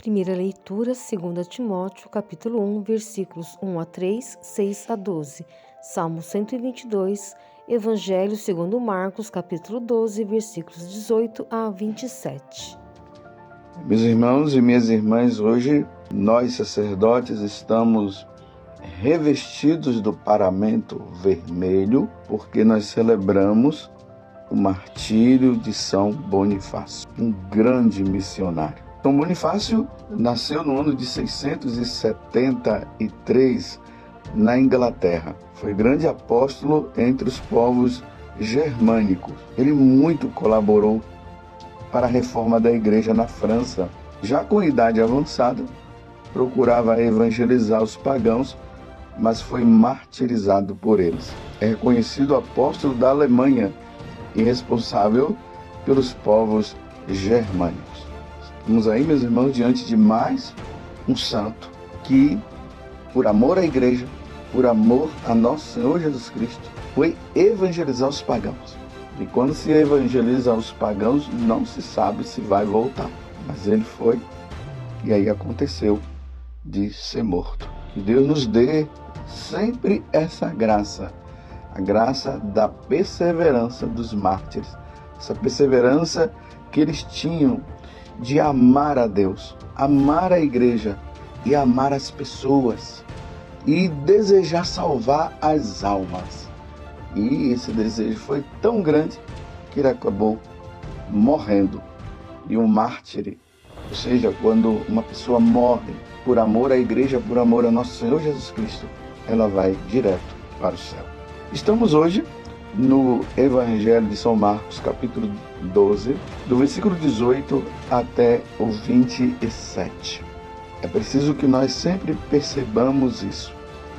Primeira leitura, 2 Timóteo, capítulo 1, versículos 1 a 3, 6 a 12. Salmo 122, Evangelho segundo Marcos, capítulo 12, versículos 18 a 27. Meus irmãos e minhas irmãs, hoje nós sacerdotes estamos revestidos do paramento vermelho porque nós celebramos o martírio de São Bonifácio, um grande missionário. São Bonifácio nasceu no ano de 673 na Inglaterra. Foi grande apóstolo entre os povos germânicos. Ele muito colaborou para a reforma da igreja na França. Já com idade avançada, procurava evangelizar os pagãos, mas foi martirizado por eles. É reconhecido apóstolo da Alemanha e responsável pelos povos germânicos. Estamos aí, meus irmãos, diante de mais um santo que, por amor à igreja, por amor a nosso Senhor Jesus Cristo, foi evangelizar os pagãos. E quando se evangeliza os pagãos, não se sabe se vai voltar. Mas ele foi, e aí aconteceu de ser morto. Que Deus nos dê sempre essa graça, a graça da perseverança dos mártires, essa perseverança que eles tinham de amar a Deus, amar a igreja e amar as pessoas e desejar salvar as almas. E esse desejo foi tão grande que ele acabou morrendo. E um mártir, ou seja, quando uma pessoa morre por amor à igreja, por amor a nosso Senhor Jesus Cristo, ela vai direto para o céu. Estamos hoje no Evangelho de São Marcos, capítulo 12, do versículo 18 até o 27. É preciso que nós sempre percebamos isso.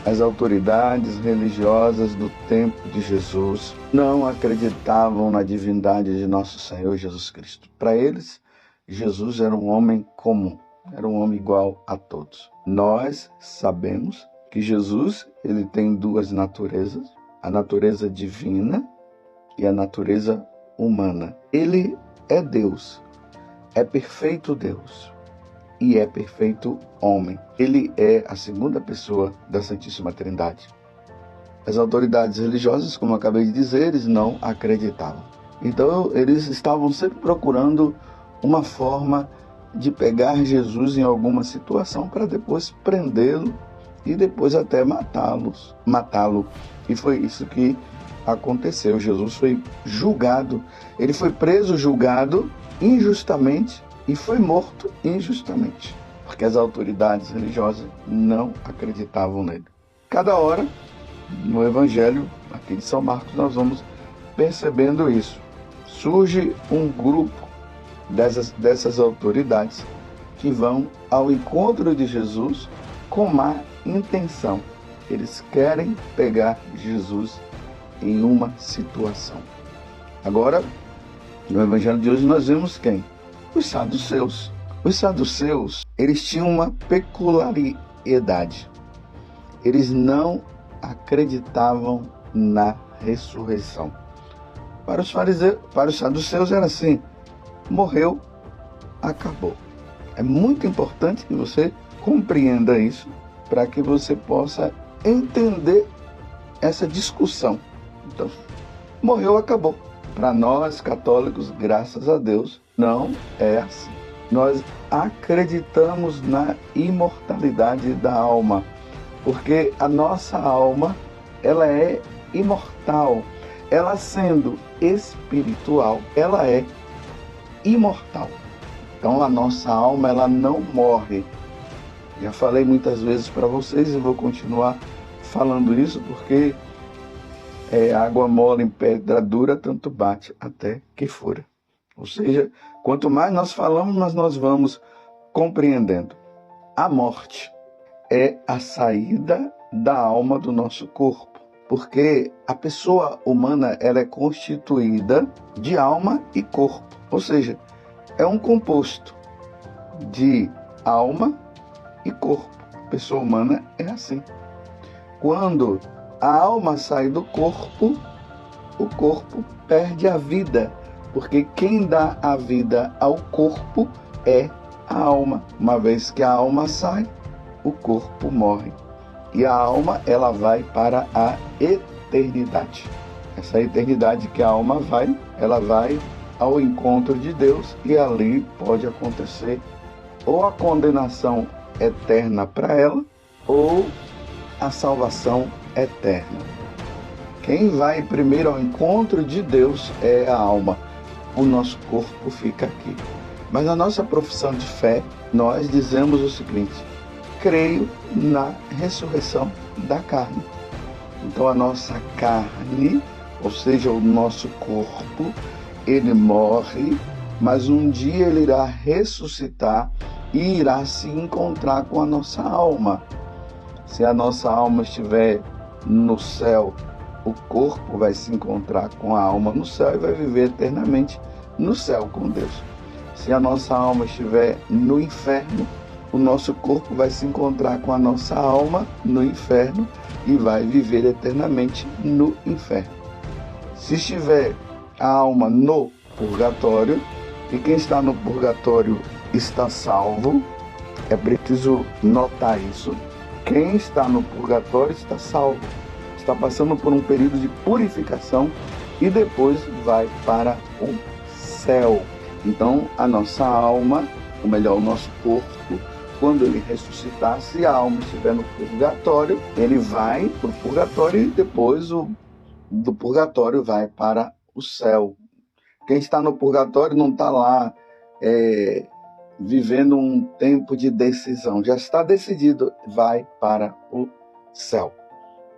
As autoridades religiosas do tempo de Jesus não acreditavam na divindade de nosso Senhor Jesus Cristo. Para eles, Jesus era um homem comum, era um homem igual a todos. Nós sabemos que Jesus ele tem duas naturezas, a natureza divina e a natureza humana. Ele é Deus, é perfeito Deus e é perfeito homem. Ele é a segunda pessoa da Santíssima Trindade. As autoridades religiosas, como eu acabei de dizer, eles não acreditavam. Então, eles estavam sempre procurando uma forma de pegar Jesus em alguma situação para depois prendê-lo e depois até matá-lo. E foi isso que aconteceu. Jesus foi julgado. Ele foi preso, julgado injustamente e foi morto injustamente, porque as autoridades religiosas não acreditavam nele. Cada hora, no Evangelho, aqui de São Marcos, nós vamos percebendo isso. Surge um grupo dessas autoridades que vão ao encontro de Jesus com má intenção. Eles querem pegar Jesus em uma situação. Agora, no Evangelho de hoje, nós vemos quem? Os saduceus. Os saduceus, eles tinham uma peculiaridade. Eles não acreditavam na ressurreição. Para os saduceus era assim: morreu, acabou. É muito importante que você compreenda isso para que você possa entender essa discussão. Então, morreu, acabou. Para nós católicos, graças a Deus, não é assim. Nós acreditamos na imortalidade da alma, porque a nossa alma, ela é imortal. Ela sendo espiritual, ela é imortal. Então a nossa alma, ela não morre. Já falei muitas vezes para vocês e vou continuar falando isso porque água mole em pedra dura, tanto bate até que fura. Ou seja, quanto mais nós falamos, mais nós vamos compreendendo. A morte é a saída da alma do nosso corpo, porque a pessoa humana ela é constituída de alma e corpo. Ou seja, é um composto de alma e corpo. A pessoa humana é assim. Quando a alma sai do corpo, o corpo perde a vida, porque quem dá a vida ao corpo é a alma. Uma vez que a alma sai, o corpo morre. E a alma, ela vai para a eternidade. Essa eternidade que a alma vai, ela vai ao encontro de Deus, e ali pode acontecer ou a condenação eterna para ela, ou a salvação eterna. Quem vai primeiro ao encontro de Deus é a alma. O nosso corpo fica aqui. Mas na nossa profissão de fé, nós dizemos o seguinte: creio na ressurreição da carne. Então a nossa carne, ou seja, o nosso corpo, ele morre, mas um dia ele irá ressuscitar e irá se encontrar com a nossa alma. Se a nossa alma estiver no céu, o corpo vai se encontrar com a alma no céu e vai viver eternamente no céu com Deus. Se a nossa alma estiver no inferno, o nosso corpo vai se encontrar com a nossa alma no inferno e vai viver eternamente no inferno. Se estiver a alma no purgatório, e quem está no purgatório está salvo, é preciso notar isso. Quem está no purgatório está salvo, está passando por um período de purificação e depois vai para o céu. Então a nossa alma, ou melhor, o nosso corpo, quando ele ressuscitar, se a alma estiver no purgatório, ele vai para o purgatório e depois do purgatório vai para o céu. Quem está no purgatório não está lá vivendo um tempo de decisão. Já está decidido, vai para o céu.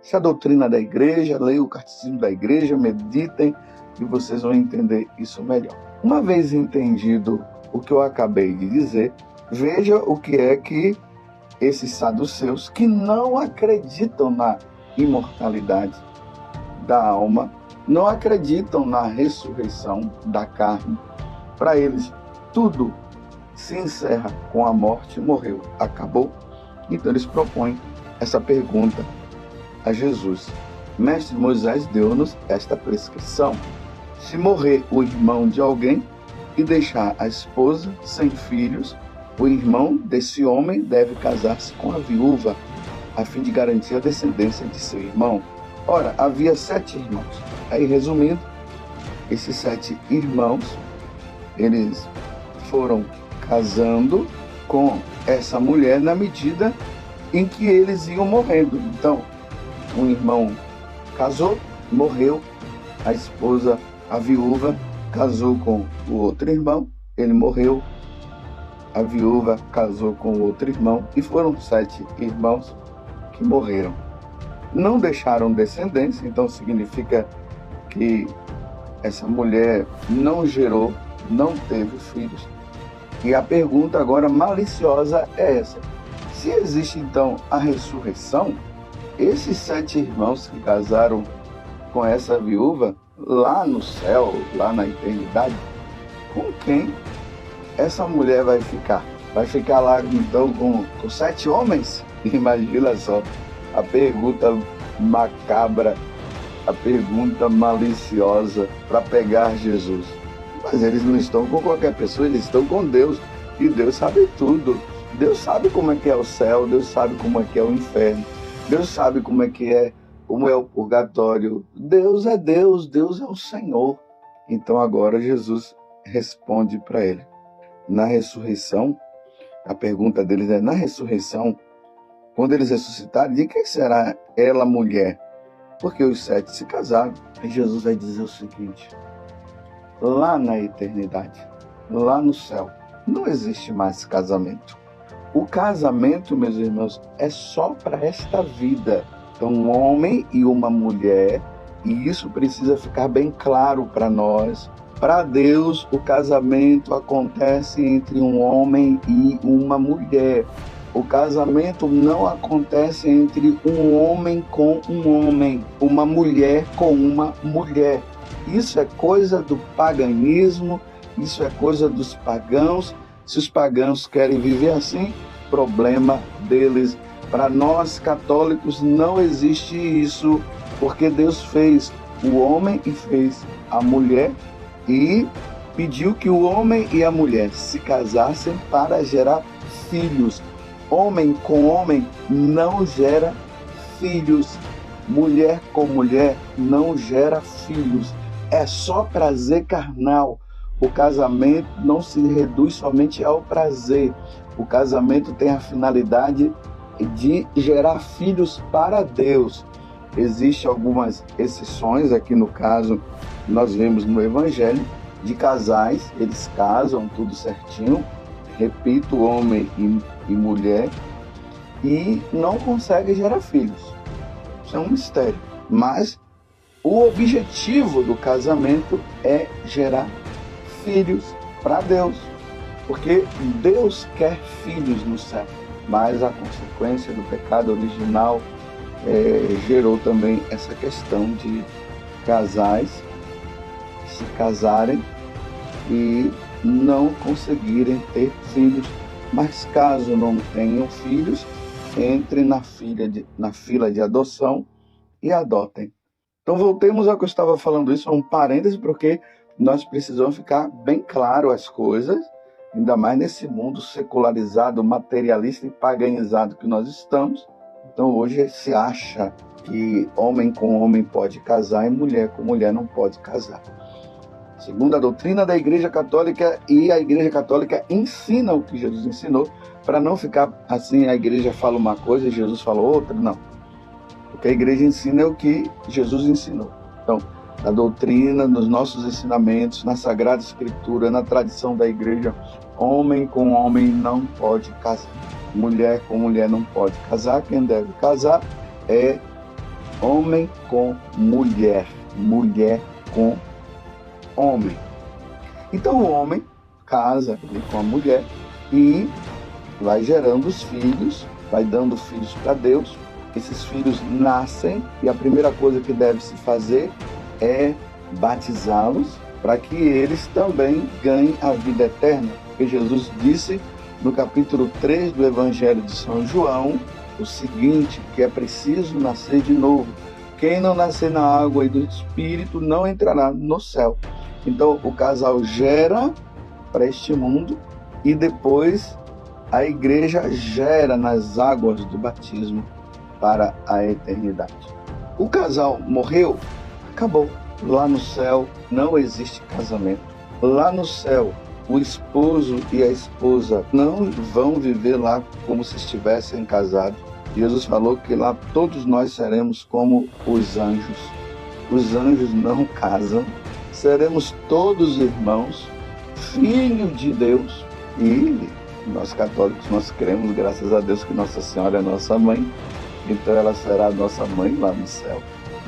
Essa é a doutrina da igreja, leia o catecismo da igreja, meditem e vocês vão entender isso melhor. Uma vez entendido o que eu acabei de dizer, veja o que é que esses saduceus, que não acreditam na imortalidade da alma, não acreditam na ressurreição da carne. Para eles, tudo se encerra com a morte, morreu, acabou. Então eles propõem essa pergunta a Jesus. Mestre, Moisés deu-nos esta prescrição: se morrer o irmão de alguém e deixar a esposa sem filhos, o irmão desse homem deve casar-se com a viúva, a fim de garantir a descendência de seu irmão. Ora, havia 7 irmãos. Aí, resumindo, esses 7 irmãos, eles foram casando com essa mulher na medida em que eles iam morrendo. Então, um irmão casou, morreu, a esposa, a viúva, casou com o outro irmão, ele morreu, a viúva casou com o outro irmão, e foram 7 irmãos que morreram. Não deixaram descendência, então significa que essa mulher não gerou, não teve filhos. E a pergunta agora maliciosa é essa: se existe então a ressurreição, esses 7 irmãos que casaram com essa viúva, lá no céu, lá na eternidade, com quem essa mulher vai ficar? Vai ficar lá então com 7 homens? Imagina só a pergunta macabra, a pergunta maliciosa para pegar Jesus. Mas eles não estão com qualquer pessoa, eles estão com Deus. E Deus sabe tudo. Deus sabe como é que é o céu, Deus sabe como é que é o inferno, Deus sabe como é o purgatório. Deus é Deus, Deus é o Senhor. Então agora Jesus responde para ele. Na ressurreição, a pergunta deles é: na ressurreição, quando eles ressuscitarem, de quem será ela mulher? Porque os 7 se casaram. E Jesus vai dizer o seguinte: lá na eternidade, lá no céu, não existe mais casamento. O casamento, meus irmãos, é só para esta vida. Então, um homem e uma mulher, e isso precisa ficar bem claro para nós. Para Deus, o casamento acontece entre um homem e uma mulher. O casamento não acontece entre um homem com um homem, uma mulher com uma mulher. Isso é coisa do paganismo, isso é coisa dos pagãos. Se os pagãos querem viver assim, problema deles. Para nós católicos não existe isso, porque Deus fez o homem e fez a mulher, e pediu que o homem e a mulher se casassem para gerar filhos. Homem com homem não gera filhos. Mulher com mulher não gera filhos. É só prazer carnal. O casamento não se reduz somente ao prazer. O casamento tem a finalidade de gerar filhos para Deus. Existem algumas exceções, aqui no caso, nós vemos no Evangelho, de casais, eles casam tudo certinho, repito, homem e mulher, e não conseguem gerar filhos. Isso é um mistério. Mas o objetivo do casamento é gerar filhos para Deus, porque Deus quer filhos no céu, mas a consequência do pecado original gerou também essa questão de casais se casarem e não conseguirem ter filhos, mas caso não tenham filhos, entrem na fila de adoção e adotem. Então voltemos ao que eu estava falando, isso é um parêntese, porque nós precisamos ficar bem claro as coisas, ainda mais nesse mundo secularizado, materialista e paganizado que nós estamos. Então hoje se acha que homem com homem pode casar e mulher com mulher não pode casar. Segundo a doutrina da Igreja Católica, e a Igreja Católica ensina o que Jesus ensinou, para não ficar assim, a igreja fala uma coisa e Jesus fala outra, não. O que a igreja ensina é o que Jesus ensinou. Então, na doutrina, nos nossos ensinamentos, na Sagrada Escritura, na tradição da igreja, homem com homem não pode casar. Mulher com mulher não pode casar. Quem deve casar é homem com mulher, mulher com homem. Então o homem casa com a mulher e vai gerando os filhos, vai dando filhos para Deus. Esses filhos nascem e a primeira coisa que deve se fazer é batizá-los para que eles também ganhem a vida eterna. Porque Jesus disse no capítulo 3 do Evangelho de São João o seguinte, que é preciso nascer de novo. Quem não nascer na água e do Espírito não entrará no céu. Então o casal gera para este mundo e depois a igreja gera nas águas do batismo para a eternidade. O casal morreu, acabou. Lá no céu não existe casamento. Lá no céu, o esposo e a esposa não vão viver lá como se estivessem casados. Jesus falou que lá todos nós seremos como os anjos. Os anjos não casam. Seremos todos irmãos, filhos de Deus. E nós católicos, nós cremos, graças a Deus, que Nossa Senhora é nossa mãe. Então ela será nossa mãe lá no céu.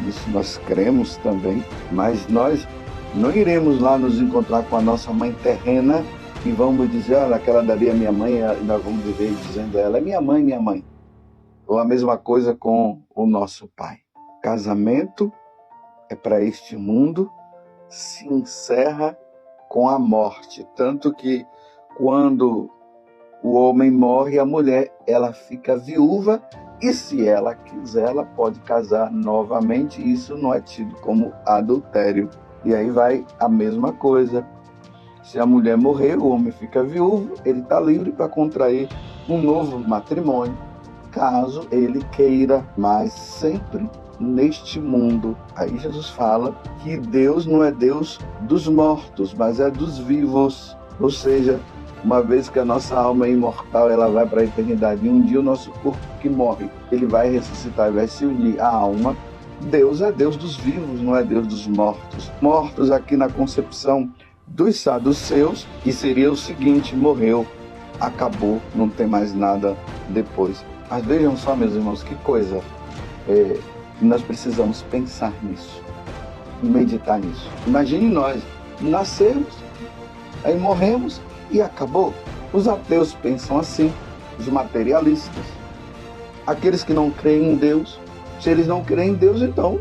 Isso nós cremos também. Mas nós não iremos lá nos encontrar com a nossa mãe terrena e vamos dizer, olha, aquela dali é minha mãe, e nós vamos viver dizendo a ela, é minha mãe, minha mãe. Ou a mesma coisa com o nosso pai. Casamento é para este mundo, se encerra com a morte. Tanto que quando o homem morre, a mulher ela fica viúva e se ela quiser, ela pode casar novamente. Isso não é tido como adultério. E aí vai a mesma coisa. Se a mulher morrer, o homem fica viúvo, ele está livre para contrair um novo matrimônio, caso ele queira, mas sempre neste mundo. Aí Jesus fala que Deus não é Deus dos mortos, mas é dos vivos. Ou seja, uma vez que a nossa alma é imortal, ela vai para a eternidade. E um dia o nosso corpo que morre, ele vai ressuscitar e vai se unir à alma. Deus é Deus dos vivos, não é Deus dos mortos. Mortos aqui na concepção dos saduceus, e seria o seguinte, morreu, acabou, não tem mais nada depois. Mas vejam só, meus irmãos, que coisa. Nós precisamos pensar nisso, meditar nisso. Imagine nós nascemos, aí morremos e acabou. Os ateus pensam assim, os materialistas, aqueles que não creem em Deus. Se eles não creem em Deus, então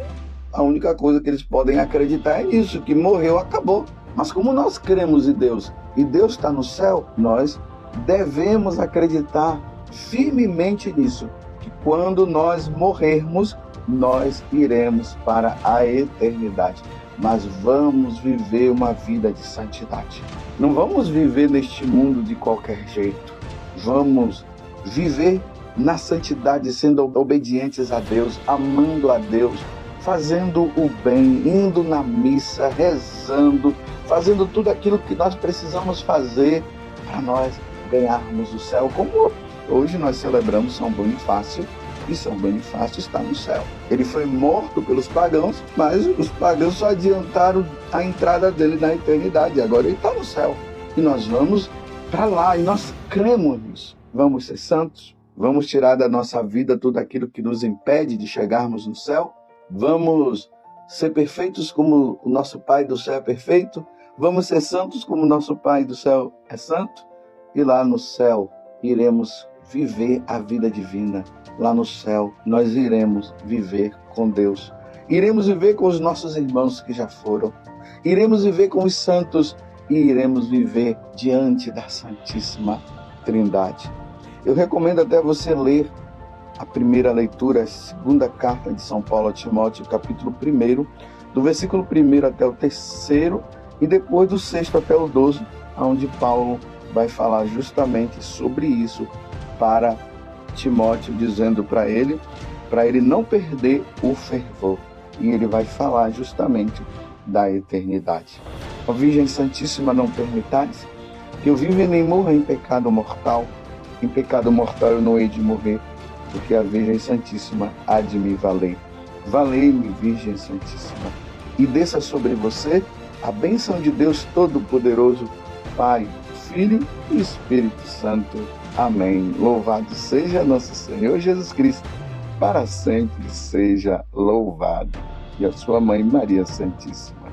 a única coisa que eles podem acreditar é nisso, que morreu, acabou. Mas como nós cremos em Deus e Deus está no céu, nós devemos acreditar firmemente nisso, que quando nós morrermos, nós iremos para a eternidade. mas vamos viver uma vida de santidade. Não vamos viver neste mundo de qualquer jeito. Vamos viver na santidade, sendo obedientes a Deus, amando a Deus, fazendo o bem, indo na missa, rezando, fazendo tudo aquilo que nós precisamos fazer para nós ganharmos o céu, como hoje nós celebramos São Bonifácio, e São Bonifácio está no céu. Ele foi morto pelos pagãos, mas os pagãos só adiantaram a entrada dele na eternidade. Agora ele está no céu. E nós vamos para lá, e nós cremos nisso. Vamos ser santos, vamos tirar da nossa vida tudo aquilo que nos impede de chegarmos no céu. Vamos ser perfeitos como o nosso Pai do céu é perfeito. Vamos ser santos como o nosso Pai do céu é santo. E lá no céu iremos viver a vida divina. Lá no céu, nós iremos viver com Deus. Iremos viver com os nossos irmãos que já foram. Iremos viver com os santos e iremos viver diante da Santíssima Trindade. Eu recomendo até você ler a primeira leitura, a segunda carta de São Paulo a Timóteo, capítulo 1, do versículo 1 até o 3, e depois do 6 até o 12, onde Paulo vai falar justamente sobre isso para Timóteo, dizendo para ele não perder o fervor. E ele vai falar justamente da eternidade. Ó Virgem Santíssima, não permitais que eu viva e nem morra em pecado mortal. Em pecado mortal eu não hei de morrer, porque a Virgem Santíssima há de me valer. Valei-me, Virgem Santíssima, e desça sobre você a bênção de Deus Todo-Poderoso, Pai, Filho e Espírito Santo. Amém. Louvado seja nosso Senhor Jesus Cristo, para sempre seja louvado. E a sua mãe Maria Santíssima.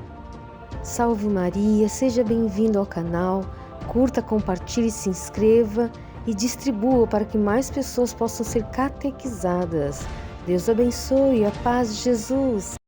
Salve Maria, seja bem-vindo ao canal, curta, compartilhe, se inscreva e distribua para que mais pessoas possam ser catequizadas. Deus abençoe, a paz de Jesus.